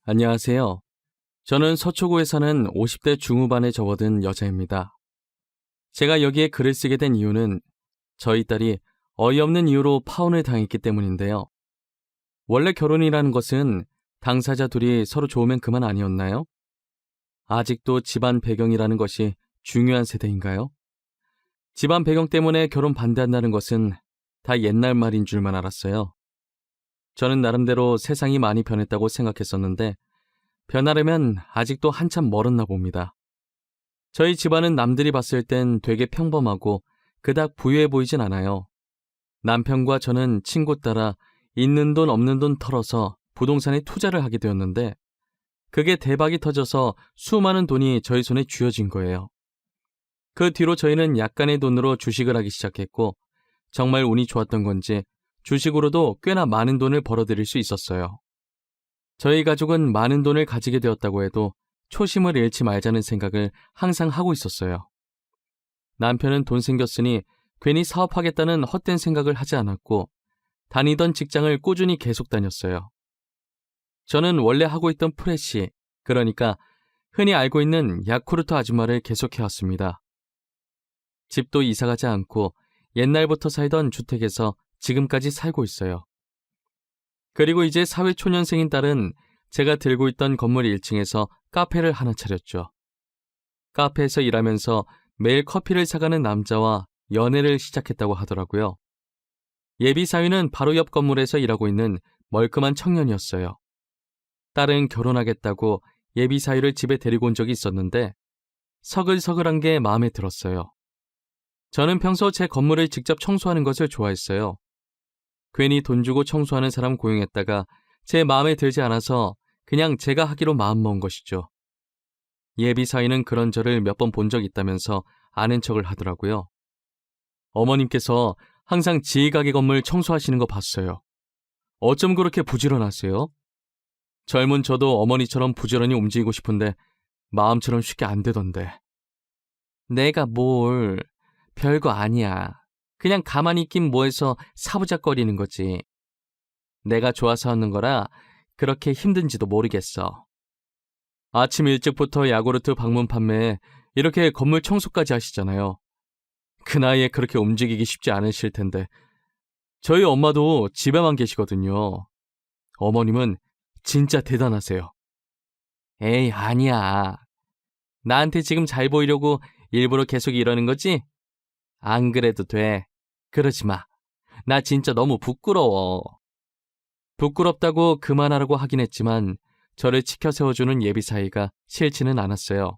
안녕하세요. 저는 서초구에 사는 50대 중후반에 접어든 여자입니다. 제가 여기에 글을 쓰게 된 이유는 저희 딸이 어이없는 이유로 파혼을 당했기 때문인데요. 원래 결혼이라는 것은 당사자 둘이 서로 좋으면 그만 아니었나요? 아직도 집안 배경이라는 것이 중요한 세대인가요? 집안 배경 때문에 결혼 반대한다는 것은 다 옛날 말인 줄만 알았어요. 저는 나름대로 세상이 많이 변했다고 생각했었는데 변하려면 아직도 한참 멀었나 봅니다. 저희 집안은 남들이 봤을 땐 되게 평범하고 그닥 부유해 보이진 않아요. 남편과 저는 친구 따라 있는 돈 없는 돈 털어서 부동산에 투자를 하게 되었는데 그게 대박이 터져서 수많은 돈이 저희 손에 쥐어진 거예요. 그 뒤로 저희는 약간의 돈으로 주식을 하기 시작했고 정말 운이 좋았던 건지 주식으로도 꽤나 많은 돈을 벌어들일 수 있었어요. 저희 가족은 많은 돈을 가지게 되었다고 해도 초심을 잃지 말자는 생각을 항상 하고 있었어요. 남편은 돈 생겼으니 괜히 사업하겠다는 헛된 생각을 하지 않았고 다니던 직장을 꾸준히 계속 다녔어요. 저는 원래 하고 있던 프레시, 그러니까 흔히 알고 있는 야쿠르트 아줌마를 계속해왔습니다. 집도 이사가지 않고 옛날부터 살던 주택에서 지금까지 살고 있어요. 그리고 이제 사회초년생인 딸은 제가 들고 있던 건물 1층에서 카페를 하나 차렸죠. 카페에서 일하면서 매일 커피를 사가는 남자와 연애를 시작했다고 하더라고요. 예비 사위는 바로 옆 건물에서 일하고 있는 멀끔한 청년이었어요. 딸은 결혼하겠다고 예비 사위를 집에 데리고 온 적이 있었는데 서글서글한 게 마음에 들었어요. 저는 평소 제 건물을 직접 청소하는 것을 좋아했어요. 괜히 돈 주고 청소하는 사람 고용했다가 제 마음에 들지 않아서 그냥 제가 하기로 마음먹은 것이죠. 예비 사위는 그런 저를 몇 번 본 적 있다면서 아는 척을 하더라고요. 어머님께서 항상 지희 가게 건물 청소하시는 거 봤어요. 어쩜 그렇게 부지런하세요? 젊은 저도 어머니처럼 부지런히 움직이고 싶은데 마음처럼 쉽게 안 되던데. 내가 뭘, 별거 아니야. 그냥 가만히 있긴 뭐해서 사부작거리는 거지. 내가 좋아서 하는 거라 그렇게 힘든지도 모르겠어. 아침 일찍부터 야구르트 방문 판매에 이렇게 건물 청소까지 하시잖아요. 그 나이에 그렇게 움직이기 쉽지 않으실 텐데. 저희 엄마도 집에만 계시거든요. 어머님은 진짜 대단하세요. 에이, 아니야. 나한테 지금 잘 보이려고 일부러 계속 이러는 거지? 안 그래도 돼. 그러지 마. 나 진짜 너무 부끄러워. 부끄럽다고 그만하라고 하긴 했지만 저를 치켜 세워주는 예비 사이가 싫지는 않았어요.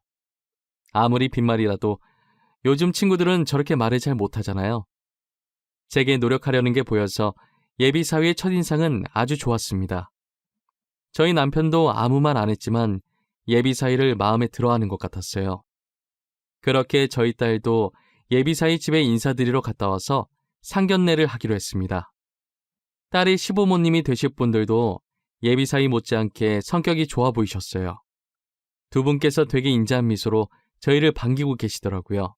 아무리 빈말이라도 요즘 친구들은 저렇게 말을 잘 못하잖아요. 제게 노력하려는 게 보여서 예비 사위의 첫인상은 아주 좋았습니다. 저희 남편도 아무 말 안 했지만 예비 사위를 마음에 들어하는 것 같았어요. 그렇게 저희 딸도 예비 사위 집에 인사드리러 갔다 와서 상견례를 하기로 했습니다. 딸이 시부모님이 되실 분들도 예비 사위 못지않게 성격이 좋아 보이셨어요. 두 분께서 되게 인자한 미소로 저희를 반기고 계시더라고요.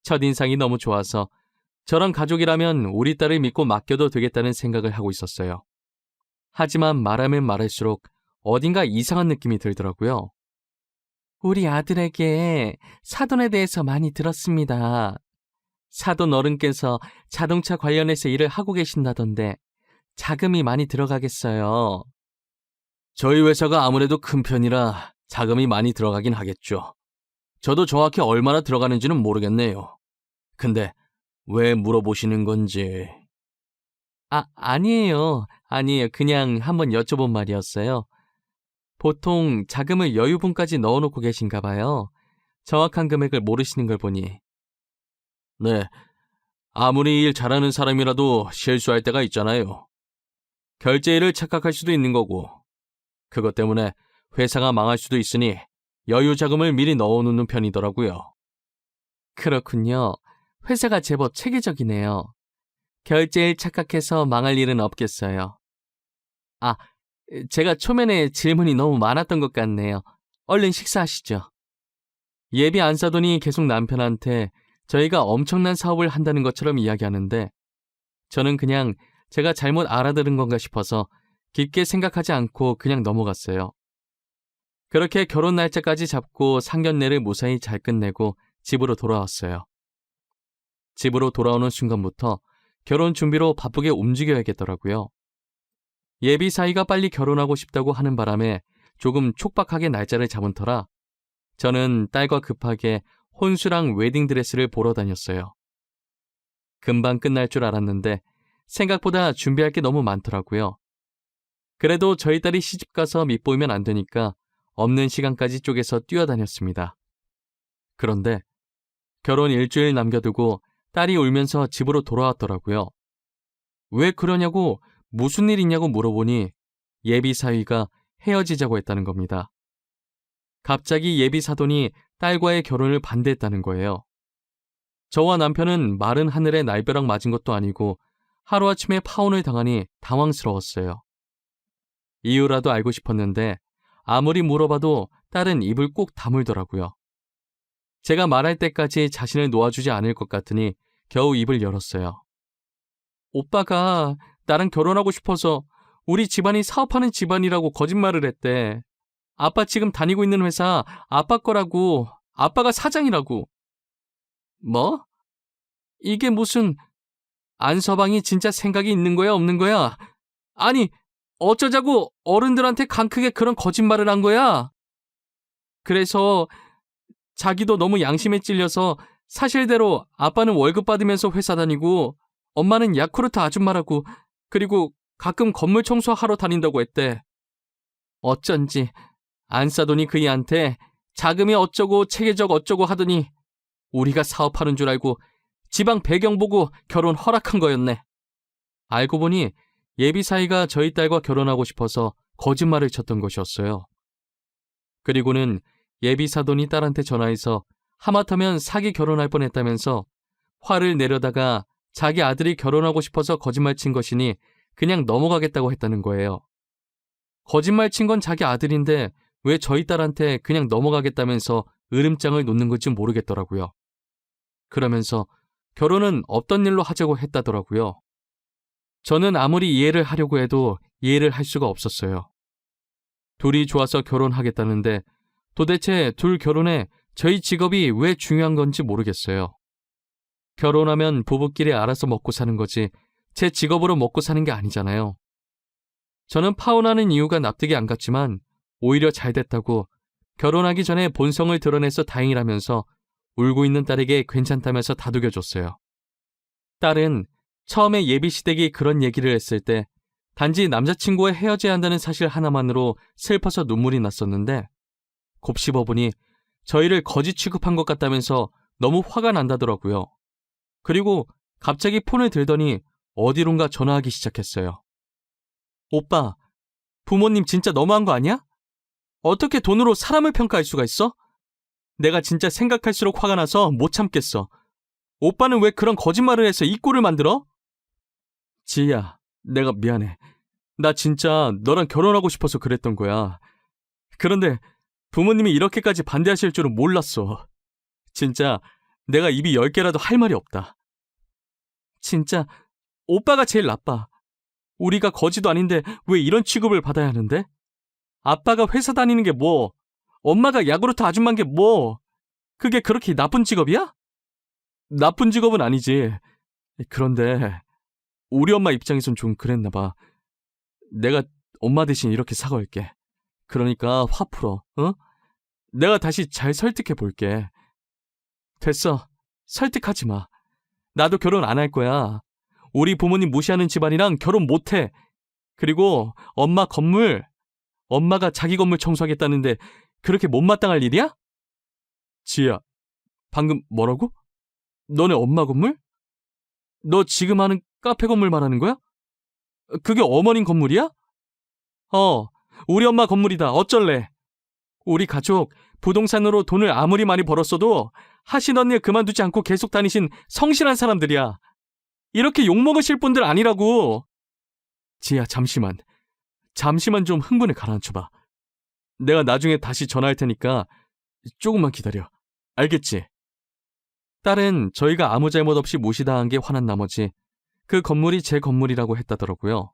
첫인상이 너무 좋아서 저런 가족이라면 우리 딸을 믿고 맡겨도 되겠다는 생각을 하고 있었어요. 하지만 말하면 말할수록 어딘가 이상한 느낌이 들더라고요. 우리 아들에게 사돈에 대해서 많이 들었습니다. 사돈 어른께서 자동차 관련해서 일을 하고 계신다던데 자금이 많이 들어가겠어요. 저희 회사가 아무래도 큰 편이라 자금이 많이 들어가긴 하겠죠. 저도 정확히 얼마나 들어가는지는 모르겠네요. 근데 왜 물어보시는 건지. 아니에요. 그냥 한번 여쭤본 말이었어요. 보통 자금을 여유분까지 넣어놓고 계신가 봐요. 정확한 금액을 모르시는 걸 보니. 네, 아무리 일 잘하는 사람이라도 실수할 때가 있잖아요. 결제일을 착각할 수도 있는 거고 그것 때문에 회사가 망할 수도 있으니 여유 자금을 미리 넣어놓는 편이더라고요. 그렇군요. 회사가 제법 체계적이네요. 결제일 착각해서 망할 일은 없겠어요. 제가 초면에 질문이 너무 많았던 것 같네요. 얼른 식사하시죠. 예비 안 사돈이 계속 남편한테 저희가 엄청난 사업을 한다는 것처럼 이야기하는데 저는 그냥 제가 잘못 알아들은 건가 싶어서 깊게 생각하지 않고 그냥 넘어갔어요. 그렇게 결혼 날짜까지 잡고 상견례를 무사히 잘 끝내고 집으로 돌아왔어요. 집으로 돌아오는 순간부터 결혼 준비로 바쁘게 움직여야겠더라고요. 예비 사위가 빨리 결혼하고 싶다고 하는 바람에 조금 촉박하게 날짜를 잡은 터라 저는 딸과 급하게 혼수랑 웨딩드레스를 보러 다녔어요. 금방 끝날 줄 알았는데 생각보다 준비할 게 너무 많더라고요. 그래도 저희 딸이 시집가서 밉보이면 안 되니까 없는 시간까지 쪼개서 뛰어다녔습니다. 그런데 결혼 일주일 남겨두고 딸이 울면서 집으로 돌아왔더라고요. 왜 그러냐고 무슨 일 있냐고 물어보니 예비 사위가 헤어지자고 했다는 겁니다. 갑자기 예비 사돈이 딸과의 결혼을 반대했다는 거예요. 저와 남편은 마른 하늘에 날벼락 맞은 것도 아니고 하루아침에 파혼을 당하니 당황스러웠어요. 이유라도 알고 싶었는데 아무리 물어봐도 딸은 입을 꼭 다물더라고요. 제가 말할 때까지 자신을 놓아주지 않을 것 같으니 겨우 입을 열었어요. 오빠가 나랑 결혼하고 싶어서 우리 집안이 사업하는 집안이라고 거짓말을 했대. 아빠 지금 다니고 있는 회사 아빠 거라고, 아빠가 사장이라고. 뭐? 이게 무슨 안서방이 진짜 생각이 있는 거야 없는 거야? 아니 어쩌자고 어른들한테 강 크게 그런 거짓말을 한 거야? 그래서 자기도 너무 양심에 찔려서 사실대로 아빠는 월급 받으면서 회사 다니고 엄마는 야쿠르트 아줌마라고 그리고 가끔 건물 청소하러 다닌다고 했대. 어쩐지 안사돈이 그이한테 자금이 어쩌고 체계적 어쩌고 하더니 우리가 사업하는 줄 알고 지방 배경 보고 결혼 허락한 거였네. 알고 보니 예비 사위가 저희 딸과 결혼하고 싶어서 거짓말을 쳤던 것이었어요. 그리고는 예비 사돈이 딸한테 전화해서 하마터면 사기 결혼할 뻔했다면서 화를 내려다가 자기 아들이 결혼하고 싶어서 거짓말 친 것이니 그냥 넘어가겠다고 했다는 거예요. 거짓말 친 건 자기 아들인데 왜 저희 딸한테 그냥 넘어가겠다면서 으름장을 놓는 건지 모르겠더라고요. 그러면서 결혼은 없던 일로 하자고 했다더라고요. 저는 아무리 이해를 하려고 해도 이해를 할 수가 없었어요. 둘이 좋아서 결혼하겠다는데 도대체 둘 결혼에 저희 직업이 왜 중요한 건지 모르겠어요. 결혼하면 부부끼리 알아서 먹고 사는 거지 제 직업으로 먹고 사는 게 아니잖아요. 저는 파혼하는 이유가 납득이 안 갔지만 오히려 잘 됐다고 결혼하기 전에 본성을 드러내서 다행이라면서 울고 있는 딸에게 괜찮다면서 다독여줬어요. 딸은 처음에 예비 시댁이 그런 얘기를 했을 때 단지 남자친구와 헤어져야 한다는 사실 하나만으로 슬퍼서 눈물이 났었는데 곱씹어보니 저희를 거지 취급한 것 같다면서 너무 화가 난다더라고요. 그리고 갑자기 폰을 들더니 어디론가 전화하기 시작했어요. 오빠, 부모님 진짜 너무한 거 아니야? 어떻게 돈으로 사람을 평가할 수가 있어? 내가 진짜 생각할수록 화가 나서 못 참겠어. 오빠는 왜 그런 거짓말을 해서 이 꼴을 만들어? 지희야, 내가 미안해. 나 진짜 너랑 결혼하고 싶어서 그랬던 거야. 그런데 부모님이 이렇게까지 반대하실 줄은 몰랐어. 진짜 내가 입이 10개라도 할 말이 없다. 진짜 오빠가 제일 나빠. 우리가 거지도 아닌데 왜 이런 취급을 받아야 하는데? 아빠가 회사 다니는 게 뭐? 엄마가 야구르트 아줌마인 게 뭐? 그게 그렇게 나쁜 직업이야? 나쁜 직업은 아니지. 그런데 우리 엄마 입장에선 좀 그랬나 봐. 내가 엄마 대신 이렇게 사과할게. 그러니까 화 풀어, 어? 내가 다시 잘 설득해 볼게. 됐어. 설득하지 마. 나도 결혼 안 할 거야. 우리 부모님 무시하는 집안이랑 결혼 못 해. 그리고 엄마 건물, 엄마가 자기 건물 청소하겠다는데 그렇게 못마땅할 일이야? 지혜야, 방금 뭐라고? 너네 엄마 건물? 너 지금 하는 카페 건물 말하는 거야? 그게 어머님 건물이야? 우리 엄마 건물이다. 어쩔래? 우리 가족 부동산으로 돈을 아무리 많이 벌었어도 하시던 일 그만두지 않고 계속 다니신 성실한 사람들이야. 이렇게 욕먹으실 분들 아니라고. 지혜야, 잠시만 좀 흥분을 가라앉혀봐. 내가 나중에 다시 전화할 테니까 조금만 기다려. 알겠지? 딸은 저희가 아무 잘못 없이 무시당한 게 화난 나머지 그 건물이 제 건물이라고 했다더라고요.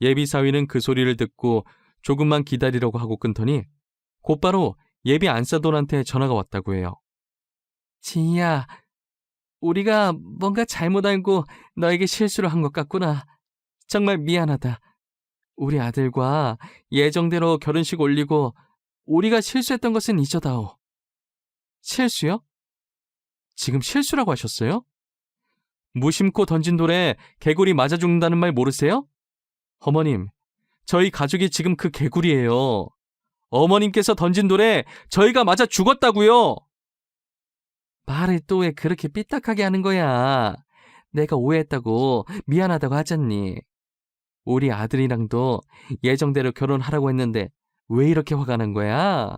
예비 사위는 그 소리를 듣고 조금만 기다리려고 하고 끊더니 곧바로 예비 안사돈한테 전화가 왔다고 해요. 지희야, 우리가 뭔가 잘못 알고 너에게 실수를 한 것 같구나. 정말 미안하다. 우리 아들과 예정대로 결혼식 올리고 우리가 실수했던 것은 잊어다오. 실수요? 지금 실수라고 하셨어요? 무심코 던진 돌에 개구리 맞아 죽는다는 말 모르세요? 어머님, 저희 가족이 지금 그 개구리예요. 어머님께서 던진 돌에 저희가 맞아 죽었다고요. 말을 또 왜 그렇게 삐딱하게 하는 거야? 내가 오해했다고 미안하다고 하잖니. 우리 아들이랑도 예정대로 결혼하라고 했는데 왜 이렇게 화가 난 거야?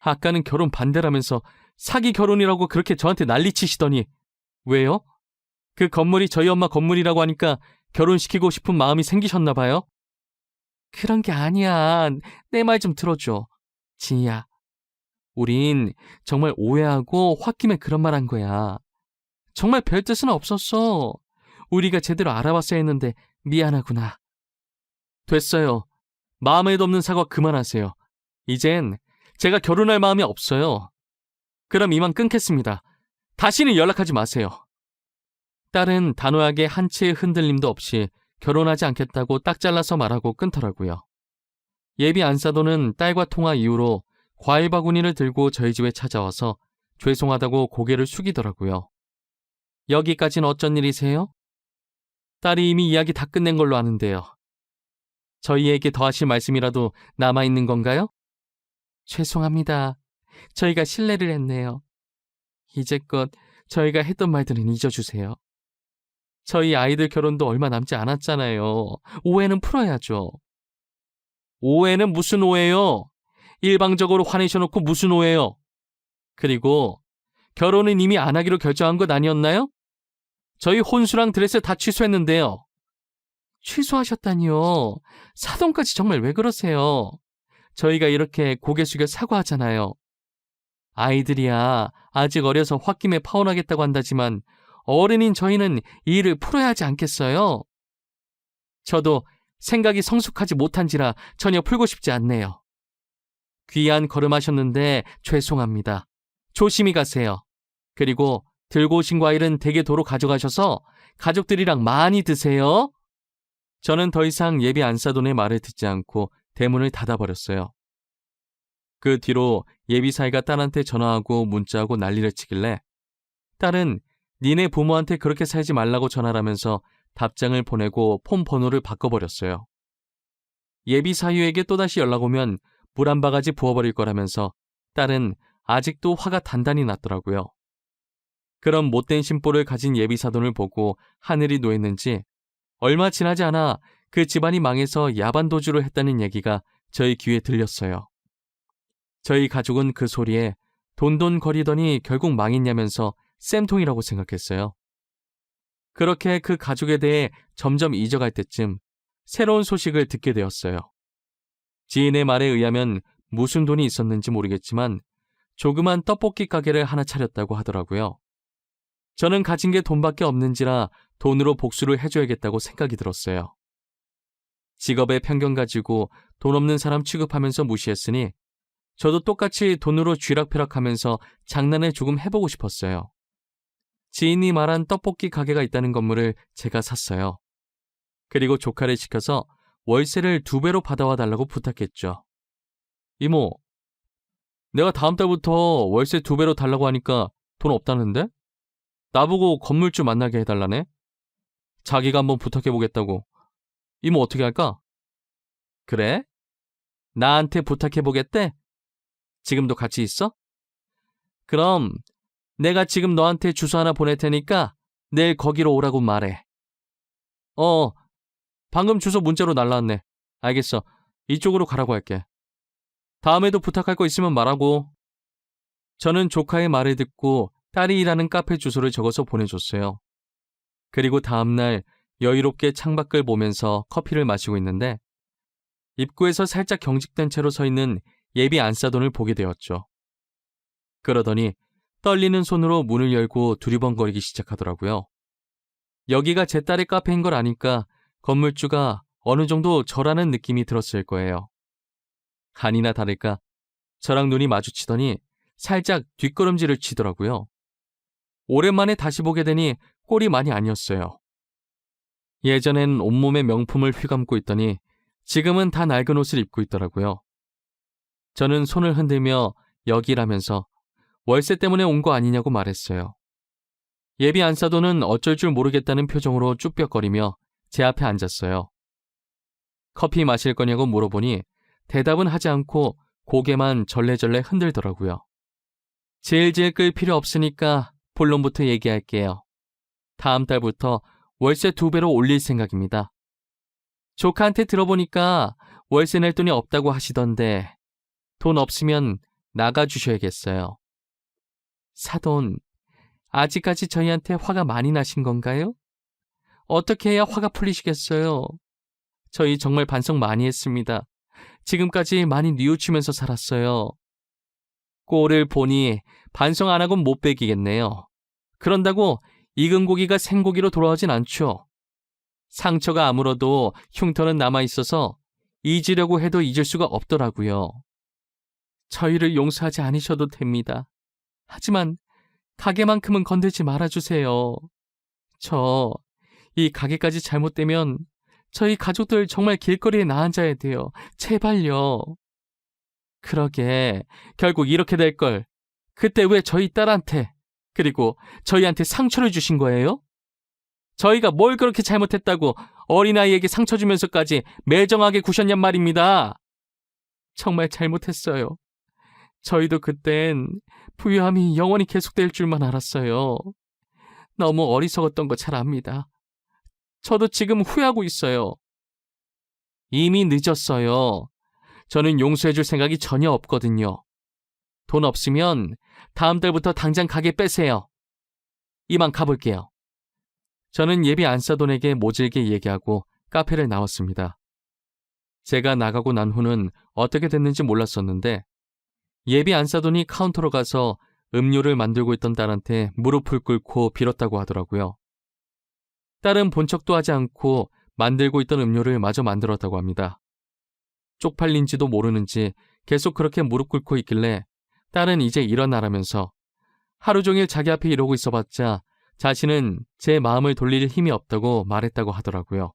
아까는 결혼 반대라면서 사기 결혼이라고 그렇게 저한테 난리치시더니 왜요? 그 건물이 저희 엄마 건물이라고 하니까 결혼시키고 싶은 마음이 생기셨나 봐요? 그런 게 아니야. 내 말 좀 들어줘. 지희야, 우린 정말 오해하고 홧김에 그런 말 한 거야. 정말 별 뜻은 없었어. 우리가 제대로 알아봤어야 했는데 미안하구나. 됐어요. 마음에도 없는 사과 그만하세요. 이젠 제가 결혼할 마음이 없어요. 그럼 이만 끊겠습니다. 다시는 연락하지 마세요. 딸은 단호하게 한 치의 흔들림도 없이 결혼하지 않겠다고 딱 잘라서 말하고 끊더라고요. 예비 안사돈은 딸과 통화 이후로 과일 바구니를 들고 저희 집에 찾아와서 죄송하다고 고개를 숙이더라고요. 여기까진 어쩐 일이세요? 딸이 이미 이야기 다 끝낸 걸로 아는데요. 저희에게 더 하실 말씀이라도 남아있는 건가요? 죄송합니다. 저희가 실례를 했네요. 이제껏 저희가 했던 말들은 잊어주세요. 저희 아이들 결혼도 얼마 남지 않았잖아요. 오해는 풀어야죠. 오해는 무슨 오해요? 일방적으로 화내셔놓고 무슨 오해요? 그리고 결혼은 이미 안 하기로 결정한 것 아니었나요? 저희 혼수랑 드레스 다 취소했는데요. 취소하셨다니요. 사돈까지 정말 왜 그러세요? 저희가 이렇게 고개 숙여 사과하잖아요. 아이들이야 아직 어려서 홧김에 파혼하겠다고 한다지만 어른인 저희는 이 일을 풀어야 하지 않겠어요? 저도 생각이 성숙하지 못한지라 전혀 풀고 싶지 않네요. 귀한 걸음하셨는데 죄송합니다. 조심히 가세요. 그리고 들고 오신 과일은 대게도로 가져가셔서 가족들이랑 많이 드세요. 저는 더 이상 예비 안사돈의 말을 듣지 않고 대문을 닫아버렸어요. 그 뒤로 예비 사이가 딸한테 전화하고 문자하고 난리를 치길래 딸은 니네 부모한테 그렇게 살지 말라고 전화라면서 답장을 보내고 폰 번호를 바꿔버렸어요. 예비 사유에게 또다시 연락 오면 물 한 바가지 부어버릴 거라면서 딸은 아직도 화가 단단히 났더라고요. 그런 못된 심보를 가진 예비 사돈을 보고 하늘이 노했는지 얼마 지나지 않아 그 집안이 망해서 야반도주를 했다는 얘기가 저희 귀에 들렸어요. 저희 가족은 그 소리에 돈돈거리더니 결국 망했냐면서 쌤통이라고 생각했어요. 그렇게 그 가족에 대해 점점 잊어갈 때쯤 새로운 소식을 듣게 되었어요. 지인의 말에 의하면 무슨 돈이 있었는지 모르겠지만 조그만 떡볶이 가게를 하나 차렸다고 하더라고요. 저는 가진 게 돈밖에 없는지라 돈으로 복수를 해줘야겠다고 생각이 들었어요. 직업의 편견 가지고 돈 없는 사람 취급하면서 무시했으니 저도 똑같이 돈으로 쥐락펴락하면서 장난을 조금 해보고 싶었어요. 지인이 말한 떡볶이 가게가 있다는 건물을 제가 샀어요. 그리고 조카를 시켜서 월세를 2배로 받아와 달라고 부탁했죠. 이모, 내가 다음 달부터 월세 2배로 달라고 하니까 돈 없다는데? 나보고 건물주 만나게 해달라네? 자기가 한번 부탁해보겠다고. 이모 어떻게 할까? 그래? 나한테 부탁해보겠대? 지금도 같이 있어? 그럼 내가 지금 너한테 주소 하나 보낼 테니까 내일 거기로 오라고 말해. 방금 주소 문자로 날라왔네. 알겠어. 이쪽으로 가라고 할게. 다음에도 부탁할 거 있으면 말하고. 저는 조카의 말을 듣고 딸이 일하는 카페 주소를 적어서 보내줬어요. 그리고 다음날 여유롭게 창밖을 보면서 커피를 마시고 있는데 입구에서 살짝 경직된 채로 서 있는 예비 안사돈을 보게 되었죠. 그러더니 떨리는 손으로 문을 열고 두리번거리기 시작하더라고요. 여기가 제 딸의 카페인 걸 아니까 건물주가 어느 정도 저라는 느낌이 들었을 거예요. 아니나 다를까 저랑 눈이 마주치더니 살짝 뒷걸음질을 치더라고요. 오랜만에 다시 보게 되니 꼴이 많이 아니었어요. 예전엔 온몸에 명품을 휘감고 있더니 지금은 다 낡은 옷을 입고 있더라고요. 저는 손을 흔들며 여기라면서 월세 때문에 온 거 아니냐고 말했어요. 예비 안사도는 어쩔 줄 모르겠다는 표정으로 쭈뼛거리며 제 앞에 앉았어요. 커피 마실 거냐고 물어보니 대답은 하지 않고 고개만 절레절레 흔들더라고요. 질질 끌 필요 없으니까 본론부터 얘기할게요. 다음 달부터 월세 2배로 올릴 생각입니다. 조카한테 들어보니까 월세 낼 돈이 없다고 하시던데 돈 없으면 나가주셔야겠어요. 사돈, 아직까지 저희한테 화가 많이 나신 건가요? 어떻게 해야 화가 풀리시겠어요? 저희 정말 반성 많이 했습니다. 지금까지 많이 뉘우치면서 살았어요. 꼴을 보니 반성 안 하곤 못 베기겠네요. 그런다고 익은 고기가 생고기로 돌아오진 않죠. 상처가 아물어도 흉터는 남아있어서 잊으려고 해도 잊을 수가 없더라고요. 저희를 용서하지 않으셔도 됩니다. 하지만 가게만큼은 건들지 말아주세요. 이 가게까지 잘못되면 저희 가족들 정말 길거리에 나앉아야 돼요. 제발요. 그러게 결국 이렇게 될 걸. 그때 왜 저희 딸한테 그리고 저희한테 상처를 주신 거예요? 저희가 뭘 그렇게 잘못했다고 어린아이에게 상처 주면서까지 매정하게 구셨냔 말입니다. 정말 잘못했어요. 저희도 그땐 부유함이 영원히 계속될 줄만 알았어요. 너무 어리석었던 거 잘 압니다. 저도 지금 후회하고 있어요. 이미 늦었어요. 저는 용서해줄 생각이 전혀 없거든요. 돈 없으면 다음 달부터 당장 가게 빼세요. 이만 가볼게요. 저는 예비 안사돈에게 모질게 얘기하고 카페를 나왔습니다. 제가 나가고 난 후는 어떻게 됐는지 몰랐었는데 예비 안사돈이 카운터로 가서 음료를 만들고 있던 딸한테 무릎을 꿇고 빌었다고 하더라고요. 딸은 본 척도 하지 않고 만들고 있던 음료를 마저 만들었다고 합니다. 쪽팔린지도 모르는지 계속 그렇게 무릎 꿇고 있길래 딸은 이제 일어나라면서 하루 종일 자기 앞에 이러고 있어봤자 자신은 제 마음을 돌릴 힘이 없다고 말했다고 하더라고요.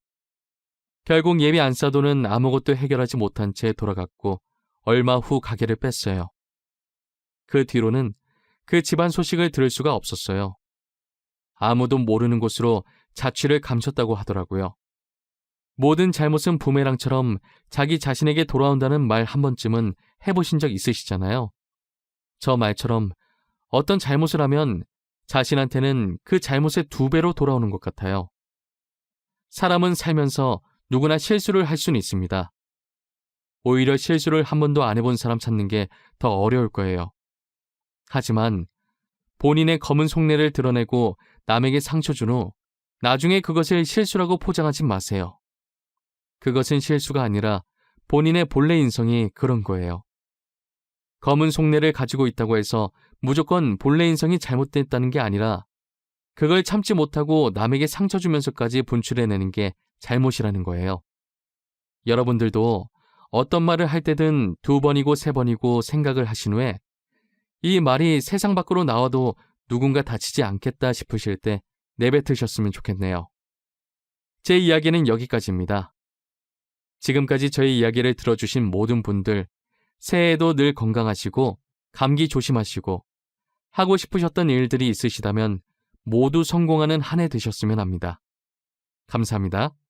결국 예비 안사돈은 아무것도 해결하지 못한 채 돌아갔고 얼마 후 가게를 뺐어요. 그 뒤로는 그 집안 소식을 들을 수가 없었어요. 아무도 모르는 곳으로 자취를 감췄다고 하더라고요. 모든 잘못은 부메랑처럼 자기 자신에게 돌아온다는 말 한 번쯤은 해보신 적 있으시잖아요. 저 말처럼 어떤 잘못을 하면 자신한테는 그 잘못의 2배로 돌아오는 것 같아요. 사람은 살면서 누구나 실수를 할 수는 있습니다. 오히려 실수를 한 번도 안 해본 사람 찾는 게 더 어려울 거예요. 하지만 본인의 검은 속내를 드러내고 남에게 상처 준 후 나중에 그것을 실수라고 포장하지 마세요. 그것은 실수가 아니라 본인의 본래 인성이 그런 거예요. 검은 속내를 가지고 있다고 해서 무조건 본래 인성이 잘못됐다는 게 아니라 그걸 참지 못하고 남에게 상처 주면서까지 분출해내는 게 잘못이라는 거예요. 여러분들도 어떤 말을 할 때든 2번이고 3번이고 생각을 하신 후에 이 말이 세상 밖으로 나와도 누군가 다치지 않겠다 싶으실 때 내뱉으셨으면 좋겠네요. 제 이야기는 여기까지입니다. 지금까지 저희 이야기를 들어주신 모든 분들, 새해에도 늘 건강하시고 감기 조심하시고 하고 싶으셨던 일들이 있으시다면 모두 성공하는 한 해 되셨으면 합니다. 감사합니다.